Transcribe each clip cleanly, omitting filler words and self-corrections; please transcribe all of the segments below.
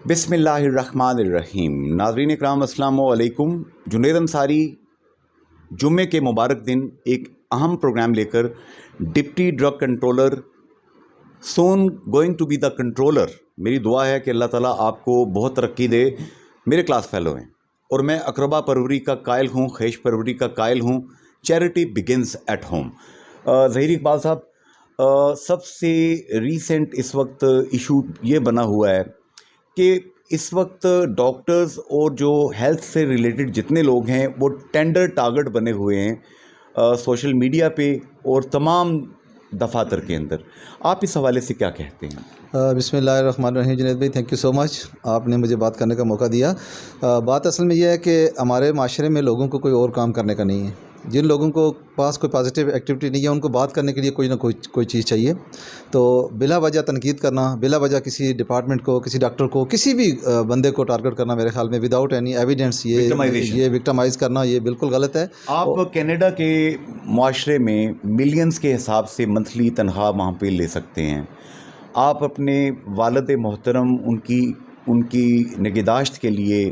بسم اللہ الرحمن الرحیم۔ ناظرین اکرام السلام علیکم۔ جنید انصاری جمعے کے مبارک دن ایک اہم پروگرام لے کر deputy drug controller soon going to be the controller, میری دعا ہے کہ اللہ تعالیٰ آپ کو بہت ترقی دے۔ میرے کلاس فیلو ہیں اور میں اقربا پروری کا قائل ہوں، خیش پروری کا قائل ہوں۔ Charity begins at home. Zaheer Iqbal صاحب، سب سے ریسنٹ اس وقت ایشو یہ بنا ہوا ہے کہ اس وقت ڈاکٹرز اور جو ہیلتھ سے ریلیٹڈ جتنے لوگ ہیں وہ ٹینڈر ٹارگٹ بنے ہوئے ہیں سوشل میڈیا پہ اور تمام دفاتر کے اندر۔ آپ اس حوالے سے کیا کہتے ہیں؟ بسم اللہ الرحمن الرحیم۔ جنید بھائی، تھینک یو سو مچ، آپ نے مجھے بات کرنے کا موقع دیا۔ بات اصل میں یہ ہے کہ ہمارے معاشرے میں لوگوں کو کوئی اور کام کرنے کا نہیں ہے۔ جن لوگوں کو پاس کوئی پازیٹیو ایکٹیویٹی نہیں ہے ان کو بات کرنے کے لیے کوئی نہ کوئی چیز چاہیے، تو بلا وجہ تنقید کرنا، بلا وجہ کسی ڈپارٹمنٹ کو، کسی ڈاکٹر کو، کسی بھی بندے کو ٹارگٹ کرنا، میرے خیال میں وداؤٹ اینی ایویڈنس یہ وکٹمائز کرنا یہ بالکل غلط ہے۔ آپ کینیڈا کے معاشرے میں ملینز کے حساب سے منتھلی تنخواہ وہاں پہ لے سکتے ہیں۔ آپ اپنے والد محترم ان کی نگہداشت کے لیے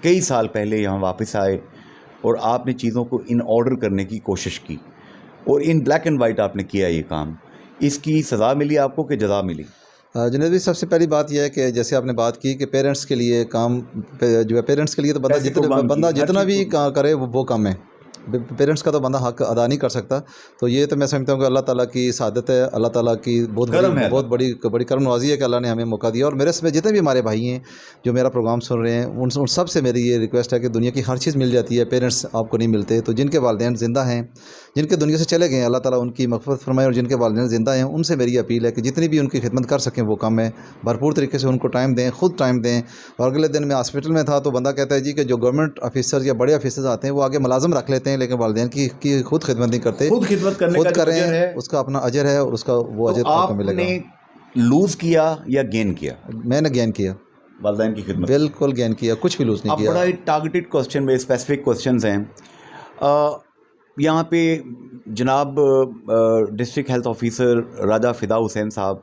کئی سال پہلے یہاں واپس آئے اور آپ نے چیزوں کو ان آرڈر کرنے کی کوشش کی اور ان بلیک اینڈ وائٹ آپ نے کیا یہ کام۔ اس کی سزا ملی آپ کو کہ جزا ملی؟ جنید بھی، سب سے پہلی بات یہ ہے کہ جیسے آپ نے بات کی کہ پیرنٹس کے لیے کام جو ہے، پیرنٹس کے لیے تو بندہ جتنا بھی کرے وہ کم ہے، پیرنٹس کا تو بندہ حق ادا نہیں کر سکتا۔ تو یہ تو میں سمجھتا ہوں کہ اللہ تعالیٰ کی سعادت ہے، اللہ تعالیٰ کی بہت بڑی کرم نوازی ہے کہ اللہ نے ہمیں موقع دیا۔ اور میرے سے جتنے بھی ہمارے بھائی ہیں جو میرا پروگرام سن رہے ہیں، ان سب سے میری یہ ریکویسٹ ہے کہ دنیا کی ہر چیز مل جاتی ہے، پیرنٹس آپ کو نہیں ملتے۔ تو جن کے والدین زندہ ہیں، جن کے دنیا سے چلے گئے ہیں، اللہ تعالیٰ ان کی مغفرت فرمائے، اور جن کے والدین زندہ ہیں ان سے میری اپیل ہے کہ جتنی بھی ان کی خدمت کر سکیں وہ کم ہے، بھرپور طریقے سے ان کو ٹائم دیں، خود ٹائم دیں۔ اور اگلے دن میں ہاسپٹل میں تھا تو بندہ کہتا ہے جی کہ جو گورنمنٹ آفیسر یا بڑے آفیسرز آتے ہیں وہ آگے ملازم رکھ لیتے ہیں لیکن والدین کی خود خدمت نہیں کرتے۔ خود خدمت کرنے کا کریں، اجر ہے، اس کا اپنا اجر ہے اور اس کا وہ اجر آپ کو ملے گا۔ آپ نے لوز کیا یا گین کیا؟ میں نے گین کیا، والدین کی خدمت بالکل گین کیا، کچھ بھی لوز نہیں کیا۔ اب بڑا ٹارگیٹڈ کوسچن میں اسپیسیفک کوسچنز ہیں یہاں پہ۔ جناب district health officer Raja Fida Hussain sahib,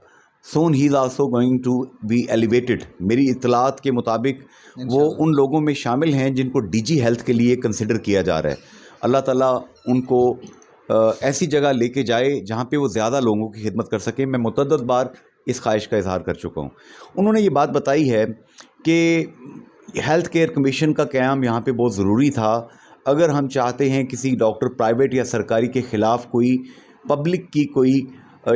soon he is also going to be elevated. میری اطلاعات کے مطابق وہ ان لوگوں میں شامل ہیں جن کو ڈی جی ہیلتھ کے لیے کنسیڈر کیا جا رہا ہے۔ اللہ تعالیٰ ان کو ایسی جگہ لے کے جائے جہاں پہ وہ زیادہ لوگوں کی خدمت کر سکیں۔ میں متعدد بار اس خواہش کا اظہار کر چکا ہوں۔ انہوں نے یہ بات بتائی ہے کہ ہیلتھ کیئر کمیشن کا قیام یہاں پہ بہت ضروری تھا۔ اگر ہم چاہتے ہیں کسی ڈاکٹر پرائیویٹ یا سرکاری کے خلاف کوئی پبلک کی کوئی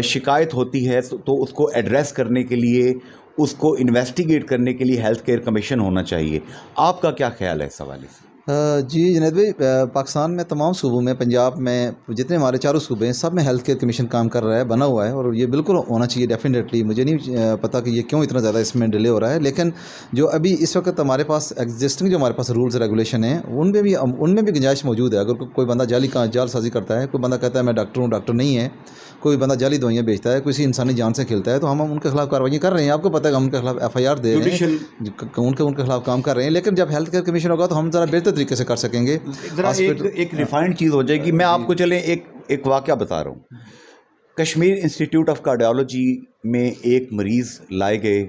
شکایت ہوتی ہے تو اس کو ایڈریس کرنے کے لیے، اس کو انویسٹیگیٹ کرنے کے لیے ہیلتھ کیئر کمیشن ہونا چاہیے۔ آپ کا کیا خیال ہے اس حوالے سے؟ جی جنید بھائی، پاکستان میں تمام صوبوں میں، پنجاب میں، جتنے ہمارے چاروں صوبے ہیں سب میں ہیلتھ کیئر کمیشن کام کر رہا ہے، بنا ہوا ہے، اور یہ بالکل ہونا چاہیے ڈیفینیٹلی۔ مجھے نہیں پتہ کہ یہ کیوں اتنا زیادہ اس میں ڈیلے ہو رہا ہے، لیکن جو ابھی اس وقت ہمارے پاس ایگزسٹنگ جو ہمارے پاس رولز ریگولیشن ہیں ان میں بھی گنجائش موجود ہے۔ اگر کوئی بندہ جعل سازی کرتا ہے، کوئی بندہ کہتا ہے میں ڈاکٹر ہوں، ڈاکٹر نہیں ہے، کوئی بندہ جعلی دوائیاں بیچتا ہے، کسی انسانی جان سے کھیلتا ہے، تو ہم ان کے خلاف کارروائی کر رہے ہیں۔ آپ کو پتہ ہے ہم ان کے خلاف ایف آئی آر دے رہے ہیں، ان کے خلاف کام کر رہے ہیں، لیکن جب ہیلتھ کیئر کمیشن ہوگا تو ہم ذرا بہتر طریقے سے کر سکیں گے۔ ایک ریفائنڈ چیز ہو جائے گی۔ میں آپ کو چلیں ایک واقعہ بتا رہا ہوں۔ کشمیر انسٹیٹیوٹ آف کارڈیالوجی میں ایک مریض لائے گئے،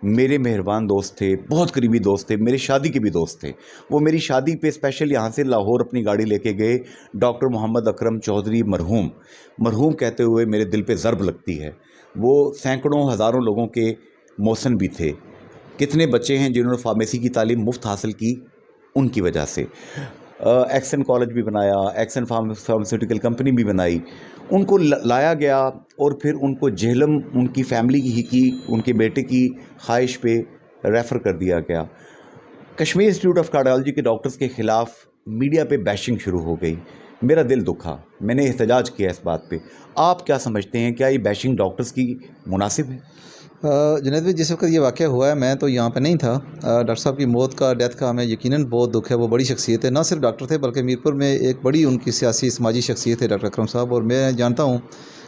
میرے مہربان دوست تھے، بہت قریبی دوست تھے، میری شادی کے بھی دوست تھے۔ وہ میری شادی پہ اسپیشل یہاں سے لاہور اپنی گاڑی لے کے گئے۔ ڈاکٹر محمد اکرم چودھری مرحوم کہتے ہوئے میرے دل پہ ضرب لگتی ہے۔ وہ سینکڑوں ہزاروں لوگوں کے موسن بھی تھے۔ کتنے بچے ہیں جنہوں نے فارمیسی کی تعلیم مفت حاصل کی ان کی وجہ سے۔ ایکسن کالج بھی بنایا، ایکسن فارماسیوٹیکل کمپنی بھی بنائی۔ ان کو لایا گیا اور پھر ان کو جہلم ان کی فیملی کی ان کے بیٹے کی خواہش پہ ریفر کر دیا گیا۔ کشمیر انسٹیٹیوٹ آف کارڈیالوجی کے ڈاکٹرز کے خلاف میڈیا پہ بیشنگ شروع ہو گئی۔ میرا دل دکھا، میں نے احتجاج کیا اس بات پہ۔ آپ کیا سمجھتے ہیں، کیا یہ بیشنگ ڈاکٹرز کی مناسب ہے؟ جنید بھائی، جس وقت یہ واقعہ ہوا ہے میں تو یہاں پہ نہیں تھا۔ ڈاکٹر صاحب کی ڈیتھ کا ہمیں یقیناً بہت دکھ ہے۔ وہ بڑی شخصیت ہے، نہ صرف ڈاکٹر تھے بلکہ میرپور میں ایک بڑی ان کی سیاسی سماجی شخصیت ہے ڈاکٹر اکرم صاحب، اور میں جانتا ہوں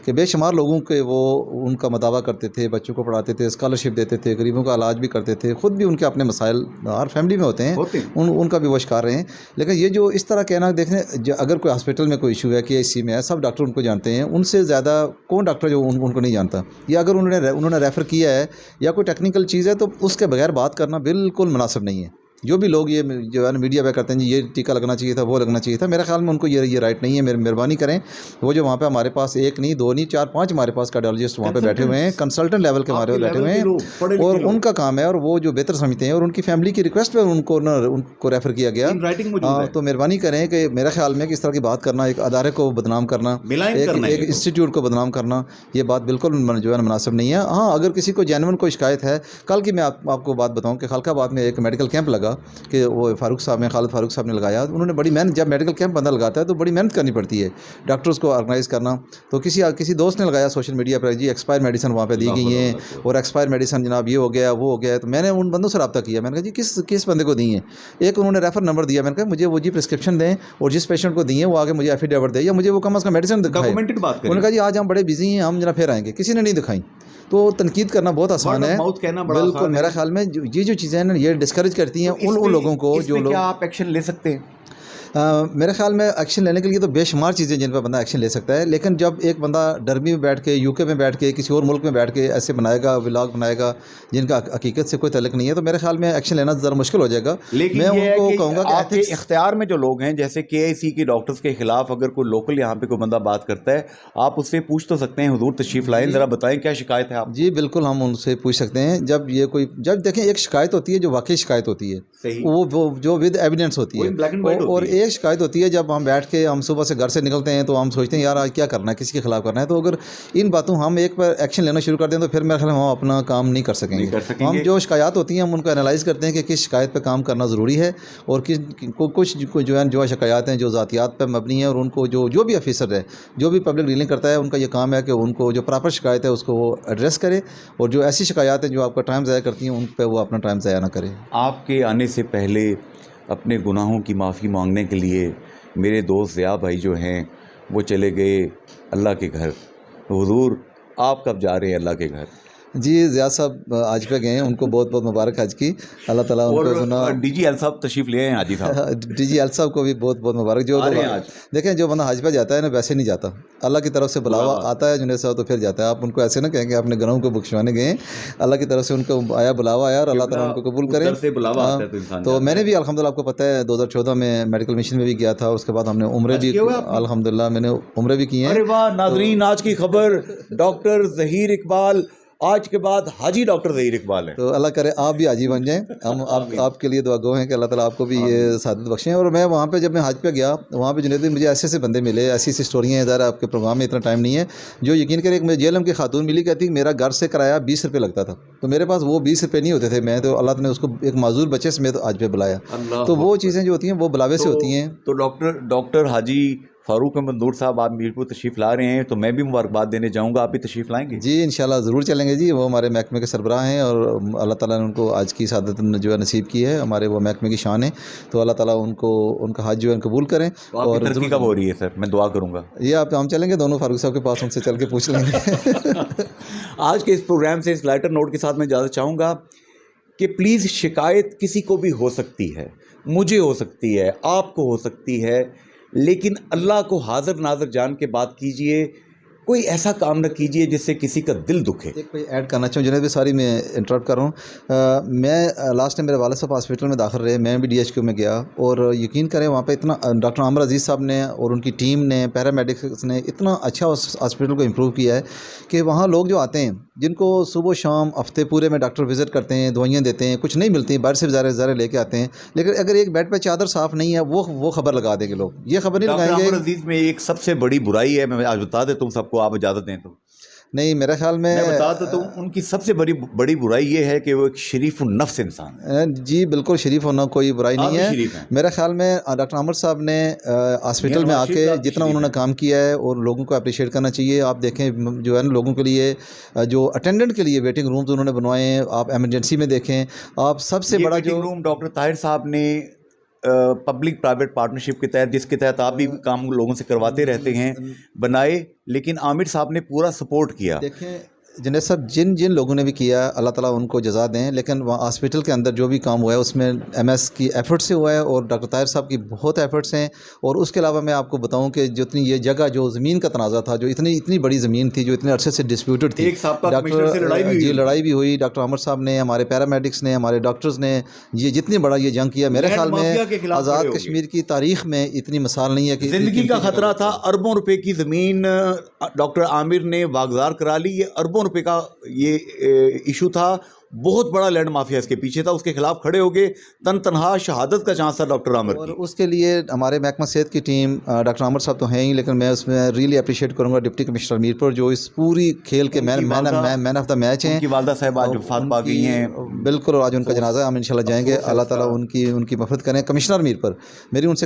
کہ بے شمار لوگوں کے وہ ان کا مداوع کرتے تھے, بچوں کو پڑھاتے تھے, اسکالرشپ دیتے تھے, غریبوں کا علاج بھی کرتے تھے, خود بھی ان کے اپنے مسائل ہر فیملی میں ہوتے ہیں, ان کا بھی وہ شکار رہے ہیں. لیکن یہ جو اس طرح کہنا, دیکھیں اگر کوئی ہاسپٹل میں کوئی ایشو ہے کہ اسی میں ہے, سب ڈاکٹر ان کو جانتے ہیں, ان سے زیادہ کون ڈاکٹر جو ان کو نہیں جانتا, یا اگر انہوں نے ریفر کیا ہے یا کوئی ٹیکنیکل چیز ہے تو اس کے بغیر بات کرنا بالکل مناسب نہیں ہے. جو بھی لوگ یہ جو ہے میڈیا پہ کرتے ہیں جی یہ ٹیکہ لگنا چاہیے تھا, وہ لگنا چاہیے تھا, میرے خیال میں ان کو یہ رائٹ نہیں ہے. مہربانی کریں, وہ جو وہاں پہ ہمارے پاس 1 نہیں 2 نہیں 4 5 ہمارے پاس کارڈیالوجسٹ وہاں پہ بیٹھے ہوئے ہیں, کنسلٹنٹ لیول کے ہمارے بیٹھے ہوئے ہیں, اور ان کا کام ہے, اور وہ جو بہتر سمجھتے ہیں, اور ان کی فیملی کی ریکویسٹ پہ ان کو ریفر کیا گیا. تو مہربانی کریں کہ میرے خیال میں کہ اس طرح کی بات کرنا, ایک ادارے کو بدنام کرنا, ایک انسٹیٹیوٹ کو بدنام کرنا, یہ بات بالکل جو ہے مناسب نہیں ہے. ہاں اگر کسی کو جینون کوئی شکایت ہے, کل کی میں آپ کو بات بتاؤں کہ خالقہ آباد میں ایک میڈیکل کیمپ لگا کہ وہ خالد فاروق صاحب نے لگایا. انہوں نے بڑی محنت, جب میڈیکل کیمپ بندہ لگاتا ہے تو بڑی محنت کرنی پڑتی ہے ڈاکٹرز کو آرگنائز کرنا. تو کسی دوست نے لگایا سوشل میڈیا پر, جی ایکسپائر میڈیسن وہاں پہ دی گئی ہیں, اور ایکسپائر میڈیسن جناب یہ ہو گیا وہ ہو گیا. تو میں نے ان بندوں سے رابطہ کیا, میں نے کہا جی کس بندے کو دی ہیں. ایک انہوں نے ریفر نمبر دیا, میں نے کہا مجھے وہ جی پرسکرپشن دیں, اور جس پیشنٹ کو دی ہیں وہ آگے مجھے ایفیڈیوٹ دے, یا مجھے وہ کم از کم میڈیسن دکھائے. انہوں نے کہا جی آج ہم بڑے بزی ہیں, ہم جناب پھر آئیں گے. کسی نے نہیں دکھائیں. تو تنقید کرنا بہت آسان ہے, بالکل میرا خیال میں یہ جو چیزیں ہیں نا یہ ڈسکریج کرتی ہیں ان لوگوں کو جو لوگ. کیا آپ ایکشن لے سکتے ہیں؟ میرے خیال میں ایکشن لینے کے لیے تو بے شمار چیزیں جن پہ بندہ ایکشن لے سکتا ہے, لیکن جب ایک بندہ ڈربی میں بیٹھ کے, UK میں بیٹھ کے, کسی اور ملک میں بیٹھ کے ایسے بنائے گا, ولاگ بنائے گا جن کا حقیقت سے کوئی تعلق نہیں ہے, تو میرے خیال میں ایکشن لینا ذرا مشکل ہو جائے گا. لیکن میں ان کو کہوں گا کہ آپ کے اختیار میں جو لوگ ہیں, جیسے KIC کے ڈاکٹرز کے خلاف اگر کوئی لوکل یہاں پہ کوئی بندہ بات کرتا ہے, آپ اس سے پوچھ تو سکتے ہیں, حضور تشریف لائیں, ذرا بتائیں کیا شکایت ہے آپ؟ جی بالکل ہم ان سے پوچھ سکتے ہیں. جب دیکھیں ایک شکایت ہوتی ہے جو واقعی شکایت ہوتی ہے, وہ جو ود ایویڈنس ہوتی ہے, اور ایک شکایت ہوتی ہے جب ہم بیٹھ کے ہم صبح سے گھر سے نکلتے ہیں تو ہم سوچتے ہیں یار آج کیا کرنا ہے, کسی کے خلاف کرنا ہے. تو اگر ان باتوں ہم ایک پر ایکشن لینا شروع کر دیں تو پھر میرے خیال میں ہم اپنا کام نہیں کر سکیں گے. ہم جو شکایات ہوتی ہیں ہم ان کو انالائز کرتے ہیں کہ کس شکایت پہ کام کرنا ضروری ہے, اور کچھ جو شکایات ہیں جو ذاتیات پہ مبنی ہیں, اور ان کو جو بھی آفیسر ہے, جو بھی پبلک ڈیلنگ کرتا ہے, ان کا یہ کام ہے کہ ان کو جو پراپر شکایت ہے اس کو وہ ایڈریس کرے, اور جو ایسی شکایات ہیں جو آپ کا ٹائم ضائع کرتی ہیں ان پہ وہ اپنا ٹائم ضائع نہ کرے. آپ کے آنے سے پہلے اپنے گناہوں کی معافی مانگنے کے لیے میرے دوست ضیاء بھائی جو ہیں وہ چلے گئے اللہ کے گھر. حضور آپ کب جا رہے ہیں اللہ کے گھر؟ جی ضیاء صاحب حج پہ گئے ہیں, ان کو بہت بہت مبارک حج کی, اللہ تعالیٰ ان کو سنا. DG ایل صاحب تشریف لے ہیں حاجی صاحب, DG ایل صاحب کو بھی بہت بہت مبارک. جو دیکھیں جو بندہ حج پہ جاتا ہے نا ویسے نہیں جاتا, اللہ کی طرف سے بلاوا آتا ہے جنید صاحب تو پھر جاتا ہے. آپ ان کو ایسے نہ کہیں کہ اپنے گناہوں کو بخشوانے گئے ہیں, اللہ کی طرف سے ان کو آیا بلاوا آیا, اور اللہ تعالیٰ ان کو قبول کرے. تو میں نے بھی الحمدللہ آپ کو پتہ ہے 2014 میں میڈیکل مشن میں بھی گیا تھا, اس کے بعد ہم نے عمرے بھی الحمدللہ میں نے عمرے بھی کیے ہیں. ارے واہ ناظرین, آج کی خبر ڈاکٹر ظہیر اقبال آج کے بعد حاجی ڈاکٹر ظہیر اقبال ہے. تو اللہ کرے آپ بھی حاجی بن جائیں. ہم آپ کے لیے دعا گو ہیں کہ اللہ تعالیٰ آپ کو بھی یہ سعادت بخشیں. اور میں وہاں پہ جب میں حج پہ گیا وہاں پہ جنید مجھے ایسے بندے ملے, ایسی اسٹوریاں ہیں, ذرا آپ کے پروگرام میں اتنا ٹائم نہیں ہے, جو یقین کریں. ایک مجھے JLM کی خاتون ملی, کہتی میرا گھر سے کرایہ 20 روپے لگتا تھا, تو میرے پاس وہ 20 روپے نہیں ہوتے تھے. میں تو اللہ نے اس کو ایک معذور بچے سمیت آج پہ بلایا. تو وہ چیزیں جو ہوتی ہیں وہ بلاوے سے ہوتی ہیں. تو ڈاکٹر حاجی فاروق احمد نور صاحب آپ میرپور تشریف لا رہے ہیں, تو میں بھی مبارکباد دینے جاؤں گا, آپ بھی تشریف لائیں گے؟ جی انشاءاللہ ضرور چلیں گے. جی وہ ہمارے محکمے کے سربراہ ہیں, اور اللہ تعالیٰ نے ان کو آج کی سعادت جو ہے نصیب کی ہے, ہمارے وہ محکمے کی شان ہے. تو اللہ تعالیٰ ان کا حج جو ہے قبول کریں. اور ترقی کب ہو رہی ہے سر؟ میں دعا کروں گا. یہ ہم چلیں گے دونوں فاروق صاحب کے پاس, ان سے چل کے پوچھ لیں گے. آج کے اس پروگرام سے اس لائٹر نوٹ کے ساتھ میں اجازت چاہوں گا کہ پلیز شکایت کسی کو بھی ہو سکتی ہے, مجھے ہو سکتی ہے, آپ کو ہو سکتی ہے, لیکن اللہ کو حاضر ناظر جان کے بات کیجئے. کوئی ایسا کام نہ کیجئے جس سے کسی کا دل دکھے. ایک کوئی ایڈ کرنا چاہوں جنید بھی, ساری میں انٹرپٹ کر رہا ہوں. میں لاسٹ ٹائم میرے والد صاحب ہاسپٹل میں داخل رہے, میں بھی DHQ میں گیا, اور یقین کریں وہاں پہ اتنا ڈاکٹر عامر عزیز صاحب نے اور ان کی ٹیم نے, پیرامیڈکس نے اتنا اچھا اس ہاسپٹل کو امپروو کیا ہے کہ وہاں لوگ جو آتے ہیں جن کو صبح و شام ہفتے پورے میں ڈاکٹر وزٹ کرتے ہیں, دوائیاں دیتے ہیں, کچھ نہیں ملتی, باہر سے ظاہر لے کے آتے ہیں, لیکن اگر ایک بیڈ پہ چادر صاف نہیں ہے وہ خبر لگا دیں گے لوگ. یہ خبر نہیں لگائیں گے. ڈاکٹر عامر عزیز میں ایک سب سے بڑی برائی ہے, میں آج بتا دیتا ہوں سب کو, آپ اجازت دیں تو. نہیں میرے خیال میں بتا دیتا ہوں, ان کی سب سے بڑی برائی یہ ہے کہ وہ ایک شریف النفس انسان ہے. جی بالکل شریف ہونا کوئی برائی نہیں ہے. میرے خیال میں ڈاکٹر عامر صاحب نے ہاسپٹل میں آ کے جتنا انہوں نے کام کیا ہے, اور لوگوں کو اپریشیٹ کرنا چاہیے. آپ دیکھیں جو ہے نا لوگوں کے لیے, جو اٹینڈنٹ کے لیے ویٹنگ رومز انہوں نے بنوائے ہیں, آپ ایمرجنسی میں دیکھیں. آپ سب سے بڑا جو روم ڈاکٹر طاہر صاحب نے پبلک پرائیویٹ پارٹنرشپ کے تحت، جس کے تحت آپ بھی کام لوگوں سے کرواتے رہتے ہیں، بنائے، لیکن عامر صاحب نے پورا سپورٹ کیا. دیکھیں جنید صاحب، جن لوگوں نے بھی کیا اللہ تعالیٰ ان کو جزا دیں، لیکن وہاں ہاسپٹل کے اندر جو بھی کام ہوا ہے اس میں ایم ایس کی ایفرٹ سے ہوا ہے اور ڈاکٹر طاہر صاحب کی بہت ایفرٹس ہیں. اور اس کے علاوہ میں آپ کو بتاؤں کہ جتنی یہ جگہ جو زمین کا تنازع تھا، جو اتنی بڑی زمین تھی جو اتنے عرصے سے ڈسپیوٹڈ تھی، ایک سابقہ کمشنر سے لڑائی بھی ہوئی. ڈاکٹر عامر صاحب نے، ہمارے پیرامیڈکس نے، ہمارے ڈاکٹرز نے یہ جتنی بڑا یہ جنگ کیا، میرے خیال میں آزاد کشمیر کی تاریخ میں اتنی مثال نہیں ہے کہ زندگی کا خطرہ تھا. اربوں روپے کی زمین ڈاکٹر عامر نے واگزار کرا لی. یہ اربوں روپے کا یہ ایشو تھا، بہت بڑا لینڈ مافیا اس کے پیچھے تھا. اس کے خلاف کھڑے ہو گئے، تنہا شہادت کا چانس تھا ڈاکٹر عامر اور کی. اس کے لیے ہمارے محکمہ صحت کی ٹیم، ڈاکٹر عامر صاحب تو ہیں ہی، لیکن میں اس میں ریئلی اپریشیٹ کروں گا ڈپٹی کمشنر میرپور جو اس پوری کھیل کے مین آف دا میچ ہیں. ان کی والدہ صاحب آج وفات پا گئی ہیں. بالکل، آج ان کا جنازہ ہے، ہم انشاءاللہ جائیں گے. اللہ تعالیٰ ان کی مغفرت کریں. کمشنر میرپور، میری ان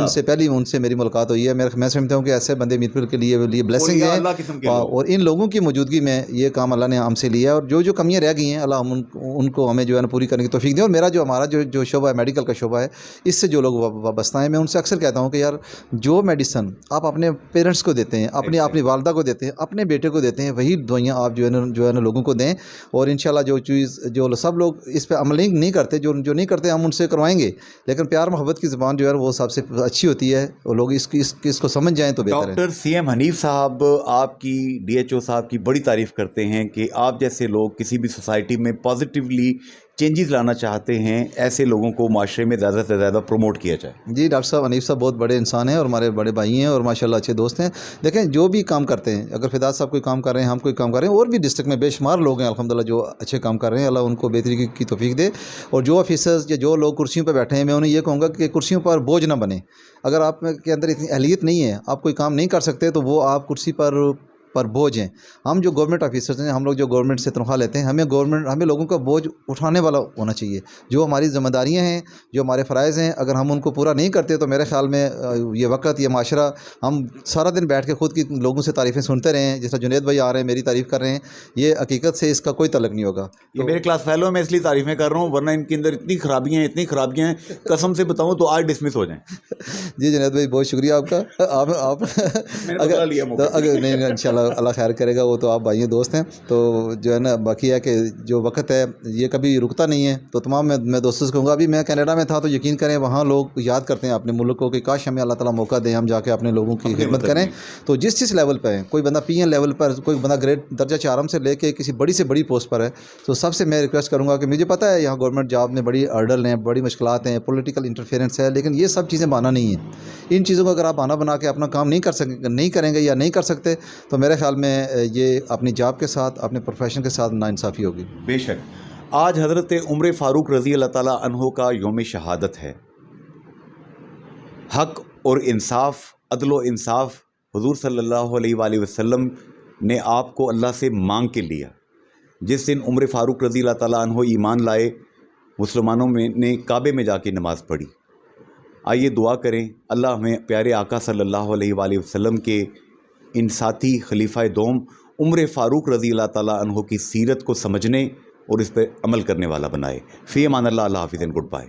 سے پہلی میری ملاقات ہوئی ہے. میں سمجھتا ہوں کہ ایسے بندے میرپور کے لیے بلیسنگ ہے، اور ان لوگوں کی موجودگی میں یہ کام اللہ نے ہم سے لیا. اور جو کمیاں رہ گئی ہیں اللہ ان کو ہمیں جو ہے نا پوری کرنے کی توفیق دیں. اور ہمارا جو شعبہ ہے میڈیکل کا شعبہ ہے، اس سے جو لوگ وابستہ ہیں، میں ان سے اکثر کہتا ہوں کہ یار جو میڈیسن آپ اپنے پیرنٹس کو دیتے ہیں، اپنی والدہ کو دیتے ہیں، اپنے بیٹے کو دیتے ہیں، وہی دوائیاں آپ جو ہے نا لوگوں کو دیں. اور انشاءاللہ جو سب لوگ اس پہ عمل نہیں کرتے، جو نہیں کرتے، ہم ان سے کروائیں گے. لیکن پیار محبت کی زبان جو ہے وہ سب سے اچھی ہوتی ہے، اور لوگ اس کو سمجھ جائیں تو بہتر ہے. ڈاکٹر سی ایم حنیف صاحب آپ کی، ڈی ایچ او صاحب کی بڑی تعریف کرتے ہیں کہ آپ جیسے لوگ کسی بھی سوسائٹی میں پازیٹیولی چینجز لانا چاہتے ہیں، ایسے لوگوں کو معاشرے میں زیادہ سے زیادہ پروموٹ کیا جائے. جی ڈاکٹر صاحب، حنیف صاحب بہت بڑے انسان ہیں اور ہمارے بڑے بھائی ہیں اور ماشاءاللہ اچھے دوست ہیں. دیکھیں جو بھی کام کرتے ہیں، اگر فداد صاحب کوئی کام کر رہے ہیں، ہم کوئی کام کر رہے ہیں، اور بھی ڈسٹرکٹ میں بے شمار لوگ ہیں الحمدللہ جو اچھے کام کر رہے ہیں، اللہ ان کو بہتری کی توفیق دے. اور جو آفیسرز یا جو لوگ کرسیوں پہ بیٹھے ہیں، میں انہیں یہ کہوں گا کہ کرسیوں پر بوجھ نہ بنے. اگر آپ کے اندر اتنی اہلیت نہیں ہے، آپ کوئی کام نہیں کر سکتے، تو وہ آپ کرسی پر بوجھ ہیں. ہم جو گورنمنٹ آفیسرز ہیں، ہم لوگ جو گورنمنٹ سے تنخواہ لیتے ہیں، ہمیں لوگوں کا بوجھ اٹھانے والا ہونا چاہیے. جو ہماری ذمہ داریاں ہیں، جو ہمارے فرائض ہیں، اگر ہم ان کو پورا نہیں کرتے تو میرے خیال میں یہ وقت، یہ معاشرہ، ہم سارا دن بیٹھ کے خود کی لوگوں سے تعریفیں سنتے رہے ہیں. جس طرح جنید بھائی آ رہے ہیں میری تعریف کر رہے ہیں، یہ حقیقت سے اس کا کوئی تعلق نہیں ہوگا. یہ میرے کلاس فیلو میں اس لیے تعریفیں کر رہا ہوں، ورنہ ان کے اندر اتنی خرابیاں ہیں قسم سے بتاؤں تو آج ڈسمس ہو جائیں. جی جنید بھائی بہت شکریہ آپ کا. آپ اگر نہیں انشاءاللہ اللہ خیر کرے گا، وہ تو آپ بھائی دوست ہیں. تو جو ہے نا باقی ہے کہ جو وقت ہے یہ کبھی رکتا نہیں ہے. تو تمام میں دوستوں سے کہوں گا، ابھی میں کینیڈا میں تھا تو یقین کریں وہاں لوگ یاد کرتے ہیں اپنے ملک کو کہ کاش ہمیں اللہ تعالیٰ موقع دیں، ہم جا کے اپنے لوگوں کی خدمت کریں. تو جس لیول پہ ہے، کوئی بندہ پی این لیول پر، کوئی بندہ گریڈ درجہ 4 سے لے کے کسی بڑی سے بڑی پوسٹ پر ہے، تو سب سے میں ریکویسٹ کروں گا کہ مجھے پتہ ہے یہاں گورنمنٹ جاب میں بڑی ہرڈل ہیں، بڑی مشکلات ہیں، پولیٹیکل انٹرفیئرنس ہے، لیکن یہ سب چیزیں بہانہ نہیں ہیں. ان چیزوں کو اگر آپ بہانہ بنا کے اپنا کام نہیں کریں گے یا نہیں کر سکتے، تو میرے خیال میں یہ اپنی جاب کے ساتھ، اپنے پروفیشن کے ساتھ ناانصافی ہوگی. بے شک. آج حضرت عمر فاروق رضی اللہ تعالیٰ عنہ کا یوم شہادت ہے. حق اور انصاف، عدل و انصاف حضور صلی اللہ علیہ وآلہ وسلم نے آپ کو اللہ سے مانگ کے لیا. جس دن عمر فاروق رضی اللہ تعالیٰ عنہ ایمان لائے، مسلمانوں نے کعبے میں جا کے نماز پڑھی. آئیے دعا کریں اللہ ہمیں پیارے آقا صلی اللہ علیہ وآلہ وسلم کے ان ساتھی خلیفہ دوم عمر فاروق رضی اللہ تعالیٰ عنہ کی سیرت کو سمجھنے اور اس پہ عمل کرنے والا بنائے. فی امان اللہ. اللہ حافظ اینڈ گڈ بائے.